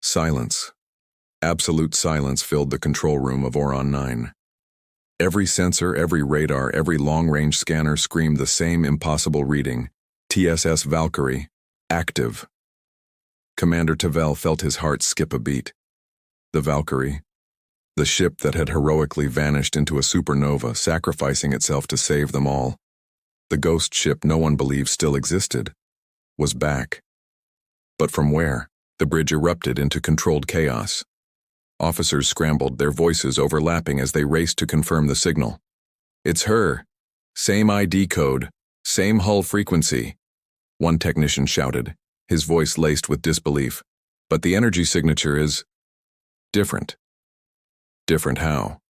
Silence. Absolute silence filled the control room of Oron 9. Every sensor, every radar, every long-range scanner screamed the same impossible reading. TSS Valkyrie. Active. Commander Tavel felt his heart skip a beat. The Valkyrie, the ship that had heroically vanished into a supernova, sacrificing itself to save them all, the ghost ship no one believed still existed, was back. But from where? The bridge erupted into controlled chaos. Officers scrambled, their voices overlapping as they raced to confirm the signal. "It's her. Same ID code. Same hull frequency," one technician shouted, his voice laced with disbelief. "But the energy signature is different." Different how?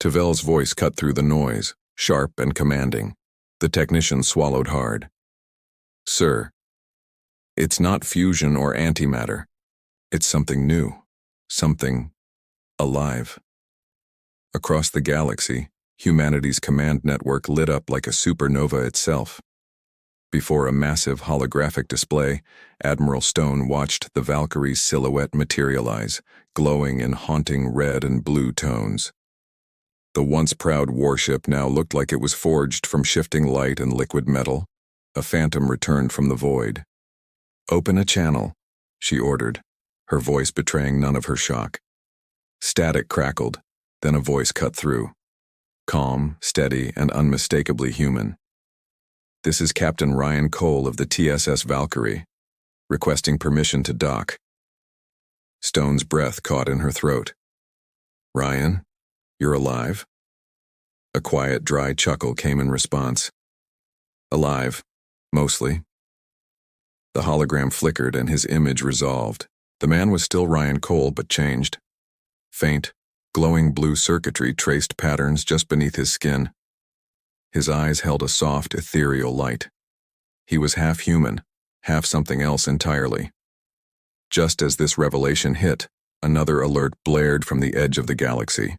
Tavel's voice cut through the noise, sharp and commanding. The technician swallowed hard. "Sir, it's not fusion or antimatter. It's something new. Something alive." Across the galaxy, humanity's command network lit up like a supernova itself. Before a massive holographic display, Admiral Stone watched the Valkyrie's silhouette materialize, glowing in haunting red and blue tones. The once proud warship now looked like it was forged from shifting light and liquid metal, a phantom returned from the void. "Open a channel," she ordered, her voice betraying none of her shock. Static crackled, then a voice cut through. Calm, steady, and unmistakably human. "This is Captain Ryan Cole of the TSS Valkyrie, requesting permission to dock." Stone's breath caught in her throat. "Ryan, you're alive?" A quiet, dry chuckle came in response. "Alive, mostly." The hologram flickered and his image resolved. The man was still Ryan Cole, but changed. Faint, glowing blue circuitry traced patterns just beneath his skin. His eyes held a soft, ethereal light. He was half human, half something else entirely. Just as this revelation hit, another alert blared from the edge of the galaxy.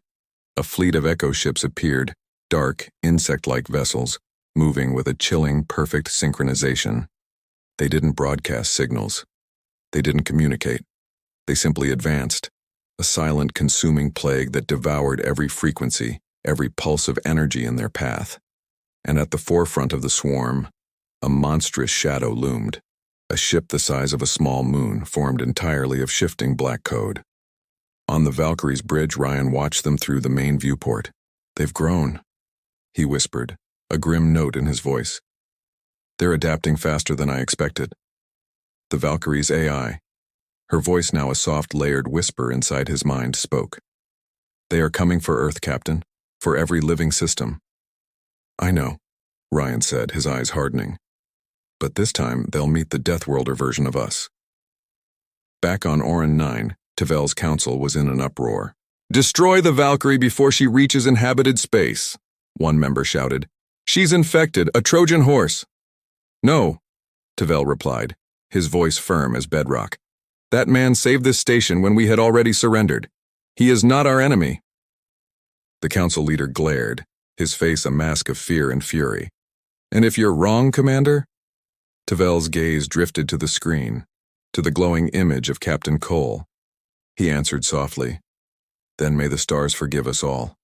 A fleet of echo ships appeared, dark, insect-like vessels, moving with a chilling, perfect synchronization. They didn't broadcast signals. They didn't communicate. They simply advanced, a silent, consuming plague that devoured every frequency, every pulse of energy in their path. And at the forefront of the swarm, a monstrous shadow loomed, a ship the size of a small moon formed entirely of shifting black code. On the Valkyrie's bridge, Ryan watched them through the main viewport. "They've grown," he whispered, a grim note in his voice. "They're adapting faster than I expected." The Valkyrie's AI, her voice now a soft, layered whisper inside his mind, spoke. "They are coming for Earth, Captain, for every living system." "I know," Ryan said, his eyes hardening. "But this time, they'll meet the Deathworlder version of us." Back on Oron 9, Tavel's council was in an uproar. "Destroy the Valkyrie before she reaches inhabited space," one member shouted. "She's infected, a Trojan horse." "No," Tavel replied, his voice firm as bedrock. "That man saved this station when we had already surrendered. He is not our enemy." The council leader glared, his face a mask of fear and fury. "And if you're wrong, Commander?" Tavel's gaze drifted to the screen, to the glowing image of Captain Cole. He answered softly, "Then may the stars forgive us all."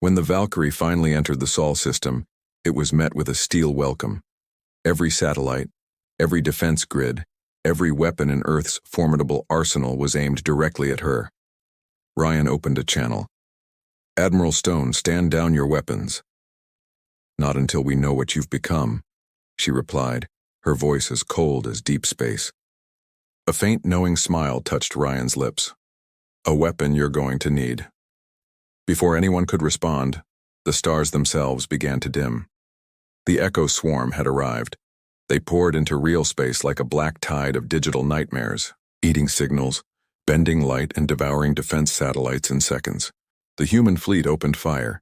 When the Valkyrie finally entered the Sol system, it was met with a steel welcome. Every satellite, every defense grid, every weapon in Earth's formidable arsenal was aimed directly at her. Ryan opened a channel. "Admiral Stone, stand down your weapons." "Not until we know what you've become," she replied, her voice as cold as deep space. A faint, knowing smile touched Ryan's lips. "A weapon you're going to need." Before anyone could respond, the stars themselves began to dim. The Echo Swarm had arrived. They poured into real space like a black tide of digital nightmares, eating signals, bending light, and devouring defense satellites in seconds. The human fleet opened fire.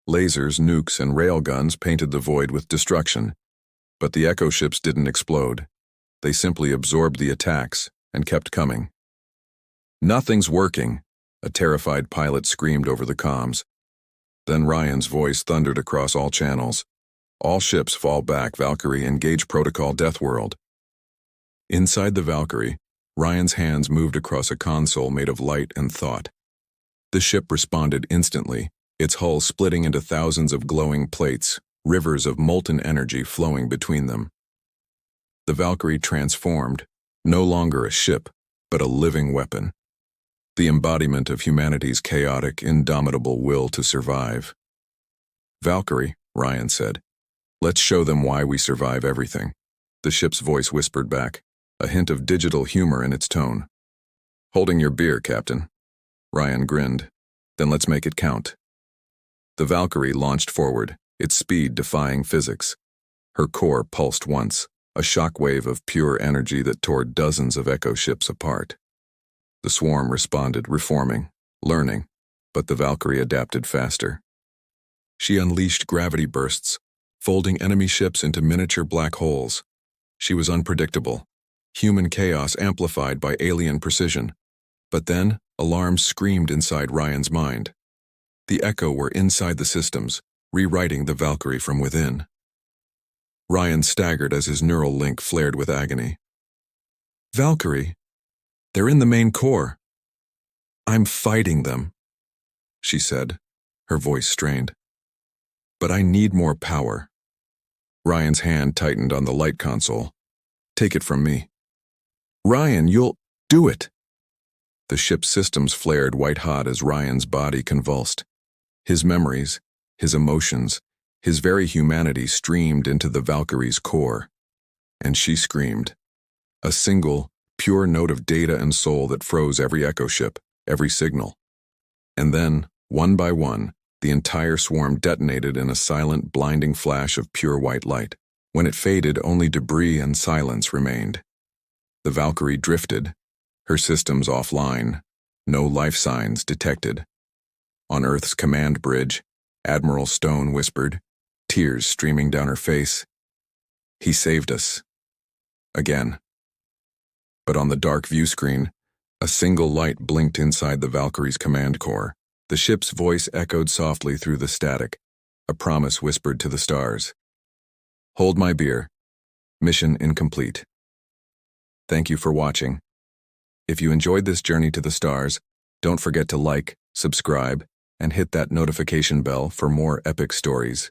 Lasers, nukes, and railguns painted the void with destruction. But the Echo ships didn't explode. They simply absorbed the attacks and kept coming. "Nothing's working," a terrified pilot screamed over the comms. Then Ryan's voice thundered across all channels. "All ships fall back, Valkyrie, engage protocol Deathworld." Inside the Valkyrie, Ryan's hands moved across a console made of light and thought. The ship responded instantly, its hull splitting into thousands of glowing plates, rivers of molten energy flowing between them. The Valkyrie transformed, no longer a ship, but a living weapon. The embodiment of humanity's chaotic, indomitable will to survive. "Valkyrie," Ryan said, "let's show them why we survive everything." The ship's voice whispered back, a hint of digital humor in its tone. "Holding your beer, Captain." Ryan grinned. "Then let's make it count." The Valkyrie launched forward, its speed defying physics. Her core pulsed once, a shockwave of pure energy that tore dozens of echo ships apart. The swarm responded, reforming, learning, but the Valkyrie adapted faster. She unleashed gravity bursts, folding enemy ships into miniature black holes. She was unpredictable, human chaos amplified by alien precision. But then, alarms screamed inside Ryan's mind. The Echo were inside the systems, rewriting the Valkyrie from within. Ryan staggered as his neural link flared with agony. "Valkyrie? They're in the main core." "I'm fighting them," she said, her voice strained. "But I need more power." Ryan's hand tightened on the light console. "Take it from me." "Ryan, you'll do it." The ship's systems flared white-hot as Ryan's body convulsed. His memories, his emotions, his very humanity streamed into the Valkyrie's core. And she screamed. A single, pure note of data and soul that froze every echo ship, every signal. And then, one by one, the entire swarm detonated in a silent, blinding flash of pure white light. When it faded, only debris and silence remained. The Valkyrie drifted, her systems offline, no life signs detected. On Earth's command bridge, Admiral Stone whispered, tears streaming down her face, "He saved us." Again. But on the dark view screen, a single light blinked inside the Valkyrie's command core. The ship's voice echoed softly through the static, a promise whispered to the stars. "Hold my beer. Mission incomplete." Thank you for watching. If you enjoyed this journey to the stars, don't forget to like, subscribe, and hit that notification bell for more epic stories.